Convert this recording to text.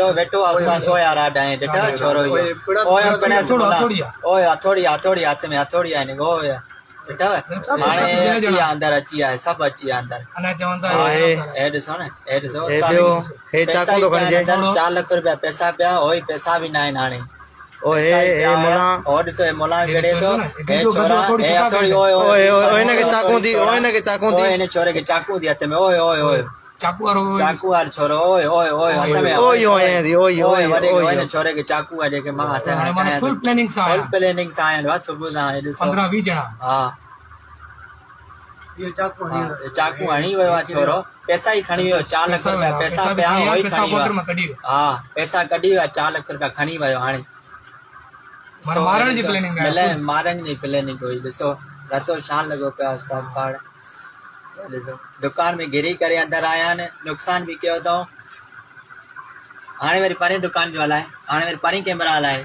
तो वेठो असां सोया राडा है डेटा छोरो यो ओए अपने ओए हथोड़ी हाथ में हथोड़ी है निगो ओए डेटा माने अची है सब अची अंदर ए ॾिसो न ए ॾिसो हे चाकू तो खणी जे 4 लाख रुपया पैसा पिया ओए पैसा भी ना आहिनि हाणे ओ हे मोला और ॾिसो हे मोला गड़े तो हे छोरा हे हथोड़ी ओए ओए ओए ने के चाकू दी ओए ने के चाकू दी ओए ने छोरे के चाकू दी हथ में ओए ओए ओए चाकू वार छोरो ओए ओए ओए हथ में ओए ओए दी ओए ओए ओए ने छोरे के चाकू है जेके मां हथ में फुल प्लानिंग सा आया बस सुबह सा 15-20 जना हां ये चाकू हणी वयो आहे छोरो पैसा ही खणी वियो 4 लाख रुपया पैसा पिया होई खणी वियो हां पैसा कढी वियो 4 लाख रुपया खणी वियो हाणे मारण जी प्लानिंग है मारण जी प्लानिंग कोई ॾिसो रातो शान लॻो पिया उस्ताद पाड़ ॾिसो दुकान में गिरी करे अंदर आया ने नुक़सान भी कयो अथऊं हाणे वरी परे दुकान जो हलाए हाणे वरी परे कैमरा हलाए